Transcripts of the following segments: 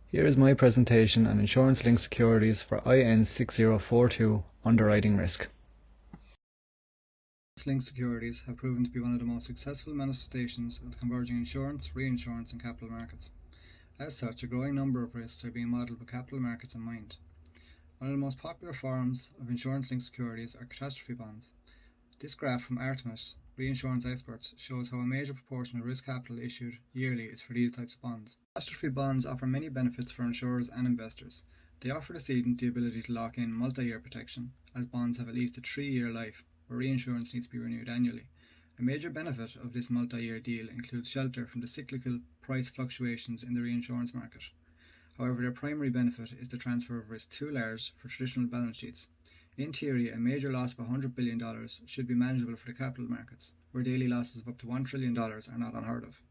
Here is my presentation on insurance-linked securities for IN6042 underwriting risk. Insurance-linked securities have proven to be one of the most successful manifestations of the converging insurance, reinsurance and capital markets. As such, a growing number of risks are being modelled with capital markets in mind. One of the most popular forms of insurance-linked securities are catastrophe bonds. This graph from Artemis Reinsurance Experts shows how a major proportion of risk capital issued yearly is for these types of bonds. Catastrophe bonds offer many benefits for insurers and investors. They offer the cedent the ability to lock in multi-year protection, as bonds have at least a 3-year life, where reinsurance needs to be renewed annually. A major benefit of this multi-year deal includes shelter from the cyclical price fluctuations in the reinsurance market. However, their primary benefit is the transfer of risk too large for traditional balance sheets. In theory, a major loss of $100 billion should be manageable for the capital markets, where daily losses of up to $1 trillion are not unheard of.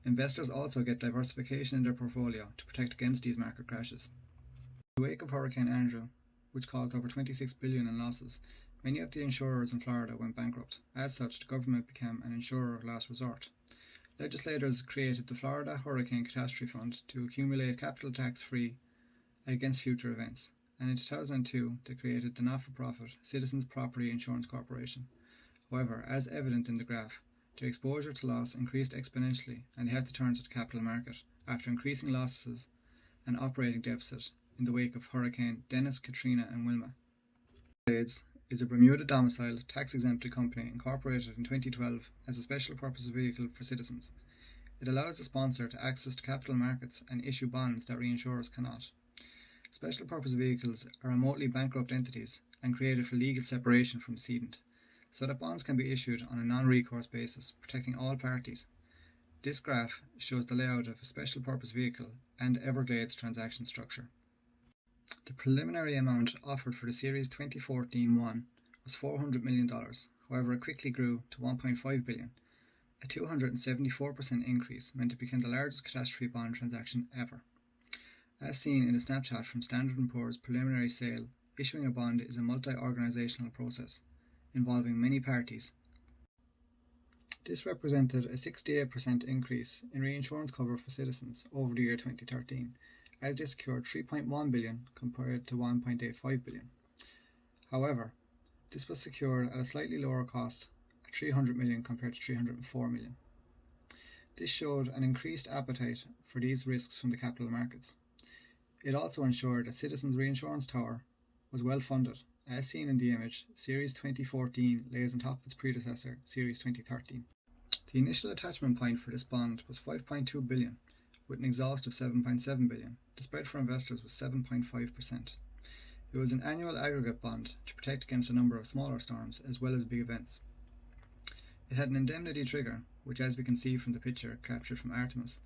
Investors also get diversification in their portfolio to protect against these market crashes. In the wake of Hurricane Andrew, which caused over $26 billion in losses, many of the insurers in Florida went bankrupt. As such, the government became an insurer of last resort. Legislators created the Florida Hurricane Catastrophe Fund to accumulate capital tax-free against future events. And in 2002, they created the not-for-profit Citizens Property Insurance Corporation. However, as evident in the graph, their exposure to loss increased exponentially and they had to turn to the capital market after increasing losses and operating deficit in the wake of Hurricane Dennis, Katrina and Wilma. Everglades is a Bermuda-domiciled, tax-exempt company incorporated in 2012 as a special purpose vehicle for citizens. It allows the sponsor to access the capital markets and issue bonds that reinsurers cannot. Special purpose vehicles are remotely bankrupt entities and created for legal separation from the cedent, so that bonds can be issued on a non-recourse basis, protecting all parties. This graph shows the layout of a special purpose vehicle and Everglades transaction structure. The preliminary amount offered for the Series 2014-1 was $400 million, however it quickly grew to $1.5 billion. A 274% increase meant it became the largest catastrophe bond transaction ever. As seen in a snapshot from Standard & Poor's preliminary sale, issuing a bond is a multi-organizational process involving many parties. This represented a 68% increase in reinsurance cover for citizens over the year 2013, as they secured $3.1 billion compared to $1.85 billion. However, this was secured at a slightly lower cost at $300 million compared to $304 million. This showed an increased appetite for these risks from the capital markets. It also ensured that Citizens Reinsurance Tower was well funded. As seen in the image, Series 2014 lays on top of its predecessor, Series 2013. The initial attachment point for this bond was $5.2 billion, with an exhaust of $7.7 billion. The spread for investors was 7.5%. It was an annual aggregate bond to protect against a number of smaller storms as well as big events. It had an indemnity trigger, which, as we can see from the picture captured from Artemis,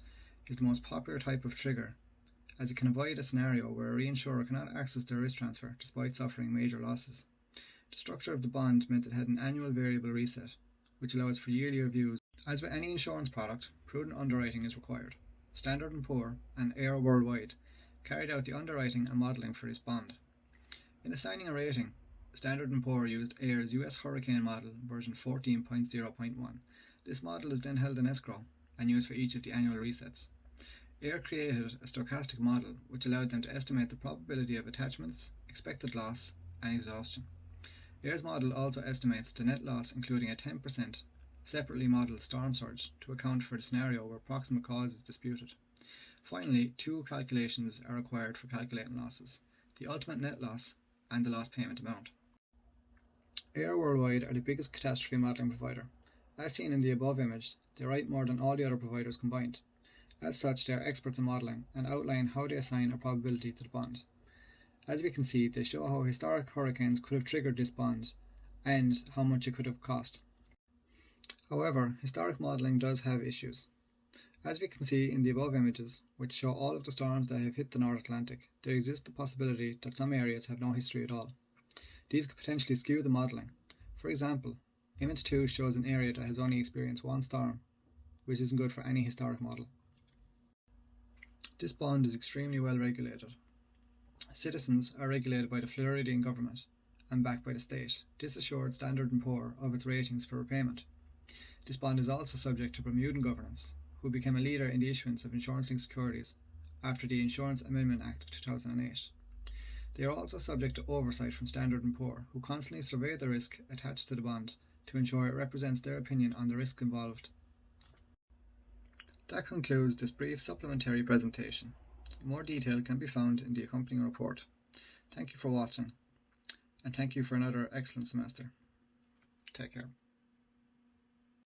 is the most popular type of trigger, as it can avoid a scenario where a reinsurer cannot access their risk transfer despite suffering major losses. The structure of the bond meant it had an annual variable reset, which allows for yearly reviews. As with any insurance product, prudent underwriting is required. Standard & Poor and AIR Worldwide carried out the underwriting and modelling for this bond. In assigning a rating, Standard & Poor used AIR's US Hurricane Model version 14.0.1. This model is then held in escrow and used for each of the annual resets. AIR created a stochastic model which allowed them to estimate the probability of attachments, expected loss, and exhaustion. AIR's model also estimates the net loss, including a 10% separately modelled storm surge to account for the scenario where proximate cause is disputed. Finally, two calculations are required for calculating losses: the ultimate net loss and the loss payment amount. AIR Worldwide are the biggest catastrophe modelling provider. As seen in the above image, they write more than all the other providers combined. As such, they are experts in modelling and outline how they assign a probability to the bond. As we can see, they show how historic hurricanes could have triggered this bond and how much it could have cost. However, historic modelling does have issues. As we can see in the above images, which show all of the storms that have hit the North Atlantic, there exists the possibility that some areas have no history at all. These could potentially skew the modelling. For example, image 2 shows an area that has only experienced one storm, which isn't good for any historic model. This bond is extremely well regulated. Citizens are regulated by the Floridian government and backed by the state. This assured Standard & Poor of its ratings for repayment. This bond is also subject to Bermudan governance, who became a leader in the issuance of insurance-linked securities after the Insurance Amendment Act of 2008. They are also subject to oversight from Standard & Poor, who constantly survey the risk attached to the bond to ensure it represents their opinion on the risk involved. That concludes this brief supplementary presentation. More detail can be found in the accompanying report. Thank you for watching, and thank you for another excellent semester. Take care.